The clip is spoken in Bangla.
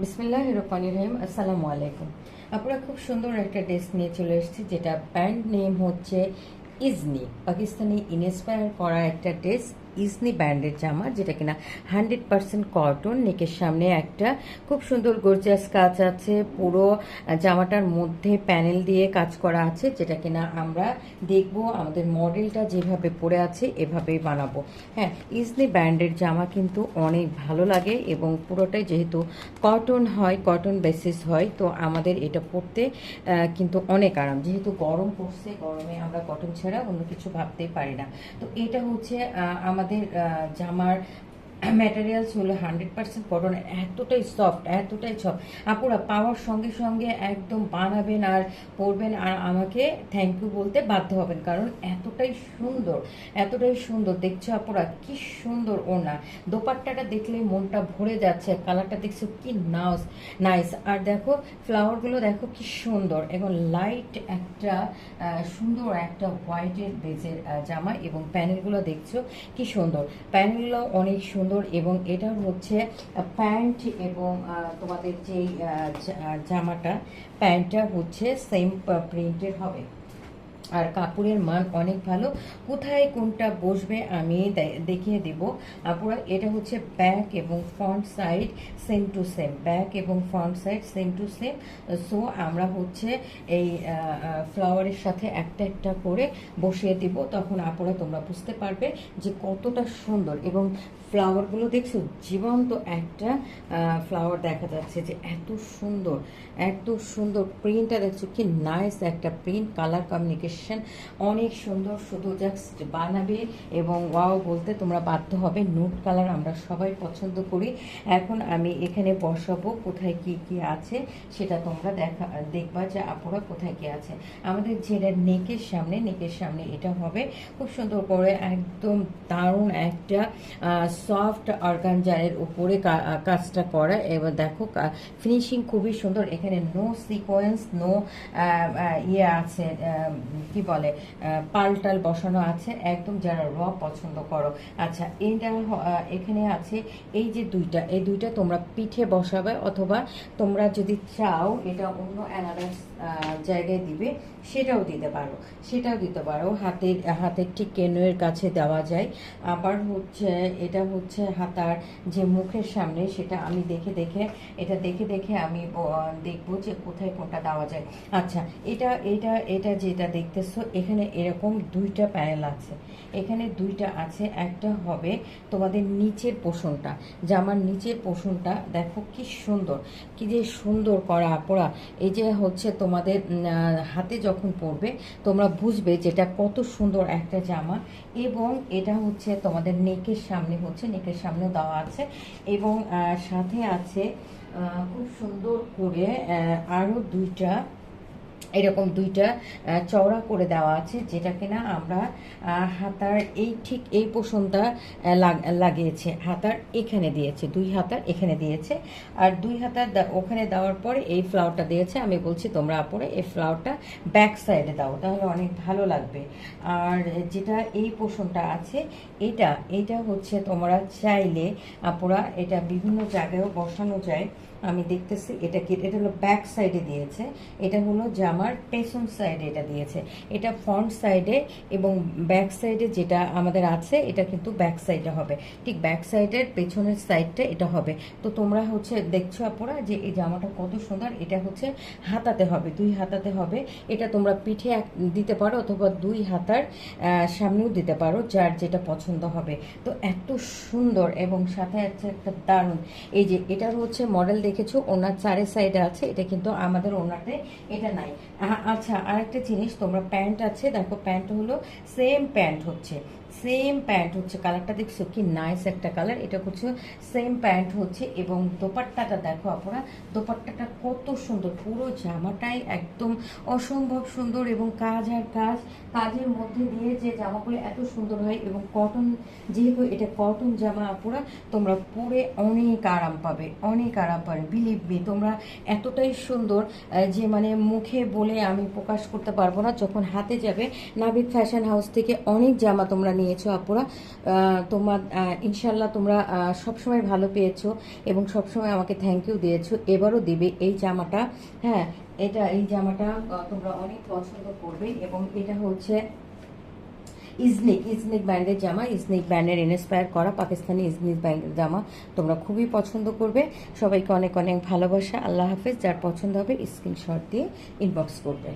বিসমিল্লাহির রহমানির রহিম। আসসালামু আলাইকুম। আপনারা খুব সুন্দর একটা ড্রেস নিয়ে চলে এসেছি, যেটা ব্র্যান্ড নেম হচ্ছে ইজনি। পাকিস্তানি ইন্সপায়ার করা একটা ড্রেস, ইজনি ব্র্যান্ডের জামা, যেটা কিনা 100% কটন। নেকের সামনে একটা খুব সুন্দর গর্জিয়াস কাজ আছে, পুরো জামাটার মধ্যে প্যানেল দিয়ে কাজ করা আছে, যেটা কিনা আমরা দেখব আমাদের মডেলটা যেভাবে পরে আছে এভাবেই বানাবো। হ্যাঁ, ইজনি ব্র্যান্ডের জামা কিন্তু অনেক ভালো লাগে এবং পুরোটাই যেহেতু কটন হয়, কটন বেসিস হয়, তো আমাদের এটা পরতে কিন্তু অনেক আরাম। যেহেতু গরম পড়ছে, গরমে আমরা কটন ছাড়া অন্য কিছু ভাবতেই পারি না। তো এটা হচ্ছে আমাদের জামার ম্যাটেরিয়ালস হলো 100% কটন। এতটাই সফট, এতটাই সফট, আপুরা পাওয়ার সঙ্গে সঙ্গে একদম বানাবেন আর পরবেন আর আমাকে থ্যাংক ইউ বলতে বাধ্য হবেন, কারণ এতটাই সুন্দর, এতটাই সুন্দর। দেখছো আপুরা কি সুন্দর ওড়না, দোপাট্টাটা দেখলে মনটা ভরে যাচ্ছে, কালারটা দেখছো কি নাইস। আর দেখো ফ্লাওয়ারগুলো দেখো কি সুন্দর, এবং লাইট একটা সুন্দর একটা হোয়াইটের বেজের জামা, এবং প্যানেলগুলো দেখছো কি সুন্দর, প্যানেলগুলো অনেক সুন্দর। এবং এটা হচ্ছে প্যান্ট, এবং তোমাদের যেই জামাটা, প্যান্টটা হচ্ছে সেম প্রিন্টের হবে, আর কাপড়ের মান অনেক ভালো। কোথায় কোনটা বসবে আমি দেখিয়ে দেব আপুরা। এটা হচ্ছে ব্যাক এবং front side same to same, back এবং front side same to same. So আমরা হচ্ছে এই ফ্লাওয়ারের সাথে একটা একটা করে বসিয়ে দিব, তখন আপুরা তোমরা বুঝতে পারবে যে কতটা সুন্দর। এবং ফ্লাওয়ারগুলো দেখছো, জীবন্ত একটা ফ্লাওয়ার দেখা যাচ্ছে, যে এত সুন্দর, এত সুন্দর প্রিন্টটা দেখছো কি নাইস একটা প্রিন্ট, কালার কমিউনিকেশন অনেক সুন্দর। শুধু জাস্ট বানাবে এবং ওয়াও বলতে তোমরা বাধ্য হবে। নুট কালার আমরা সবাই পছন্দ করি। এখন আমি এখানে বসাবো, কোথায় কি কি আছে সেটা তোমরা দেখবা যে আপুরা কোথায় কি আছে। আমাদের যেটা নেকের সামনে এটা হবে খুব সুন্দর করে, একদম দারুণ একটা সফট অর্গানজারের উপরে কাজটা করা। এবার দেখো ফিনিশিং খুবই সুন্দর। এখানে নো সিকোয়েন্স, নো ইয়ে আছে, কি বলে, পাল্টাল বসানো আছে, একদম যারা র পছন্দ করো। আচ্ছা, এইটা এখানে আছে এই যে এই দুইটা তোমরা পিঠে বসাবে, অথবা তোমরা যদি চাও এটা অন্য অ্যানাদার জায়গায় দিবে, সেটাও দিতে পারো। হাতের ঠিক কেনের কাছে দেওয়া যায়। আবার হচ্ছে এটা হচ্ছে হাতার যে মুখের সামনে, সেটা আমি দেখে আমি দেখবো যে কোথায় কোনটা দেওয়া যায়। আচ্ছা, এটা যেটা দেখতেছো, এখানে এরকম দুইটা প্যানেল আছে, এখানে দুইটা আছে। একটা হবে তোমাদের নিচের পোষণটা, জামার নিচের পোষণটা দেখো কি সুন্দর, কি যে সুন্দর করা পরা। এই যে হচ্ছে তোমাদের হাতে যখন পরবে তোমরা বুঝবে যেটা কত সুন্দর একটা জামা। এবং এটা হচ্ছে তোমাদের নেকের সামনেও দেওয়া আছে, এবং সাথে আছে খুব সুন্দর করে আরও এরকম দুইটা চওড়া করে দেওয়া আছে, যেটা কিনা আমরা হাতার এই পোষণটা লাগিয়েছে, হাতার এখানে দিয়েছে, দুই হাতার এখানে দিয়েছে, আর দুই হাতার ওখানে দেওয়ার পরে এই ফ্লাওয়ারটা দিয়েছে। আমি বলছি তোমরা আপুরে এই ফ্লাওয়ারটা ব্যাক সাইডে দাও, তাহলে অনেক ভালো লাগবে। আর যেটা এই পোষণটা আছে, এটা হচ্ছে তোমরা চাইলে আপুরা এটা বিভিন্ন জায়গায়ও বসানো যায়। আমি দেখতেছি এটা হলো ব্যাক সাইডে দিয়েছে, এটা হলো জামার পেছন সাইডে এটা দিয়েছে, এটা ফ্রন্ট সাইডে, এবং ব্যাক সাইডে যেটা আমাদের আছে এটা কিন্তু ব্যাক সাইডে হবে, ঠিক ব্যাক সাইডের পেছনের সাইডটা এটা হবে। তো তোমরা হচ্ছে দেখছো আপুরা যে এই জামাটা কত সুন্দর। এটা হচ্ছে হাতাতে হবে, দুই হাতাতে হবে। এটা তোমরা পিঠে দিতে পারো, অথবা দুই হাতার সামনেও দিতে পারো, যার যেটা পছন্দ হবে। তো এত সুন্দর, এবং সাথে আছে একটা দারুণ, এই যে এটার হচ্ছে মডেল দেখেছো, ওনার চারের সাইডে আছে, এটা কিন্তু আমাদের ওনাতে এটা নাই। আচ্ছা, আরেকটা জিনিস, তোমরা প্যান্ট আছে, দেখো প্যান্ট হলো সেম প্যান্ট হচ্ছে কালারটা দেখছো কি নাইস একটা কালার, এটা হচ্ছে সেম প্যান্ট হচ্ছে। এবং দোপাট্টাটা দেখো আপনারা, দোপাট্টাটা কত সুন্দর, পুরো জামাটাই একদম অসম্ভব সুন্দর, এবং কাজের মধ্যে দিয়ে যে জামাগুলো এত সুন্দর হয়, এবং কটন, যেহেতু এটা কটন জামা আপুরা, তোমরা পরে অনেক আরাম পাবে, বিলিভ মি। তোমরা এতটাই সুন্দর যে মানে মুখে বলে আমি প্রকাশ করতে পারবো না। যখন হাতে যাবে, নাবিক ফ্যাশন হাউস থেকে অনেক জামা তোমরা নিয়েছো আপুরা, তোমার ইনশাল্লাহ তোমরা সবসময় ভালো পেয়েছো এবং সবসময় আমাকে থ্যাংক ইউ দিয়েছো, এবারও দিবে এই জামাটা। হ্যাঁ, এই জামাটা তোমরা অনেক পছন্দ করবে এবং এটা হচ্ছে ইজনিক ব্র্যান্ডের জামা, ইজনিক ব্র্যান্ডের ইন্সপায়ার করা পাকিস্তানি ইজনিক ব্র্যান্ডের জামা, তোমরা খুবই পছন্দ করবে। সবাইকে অনেক অনেক ভালোবাসা, আল্লাহ হাফেজ। যার পছন্দ হবে স্ক্রিনশট দিয়ে ইনবক্স করবে।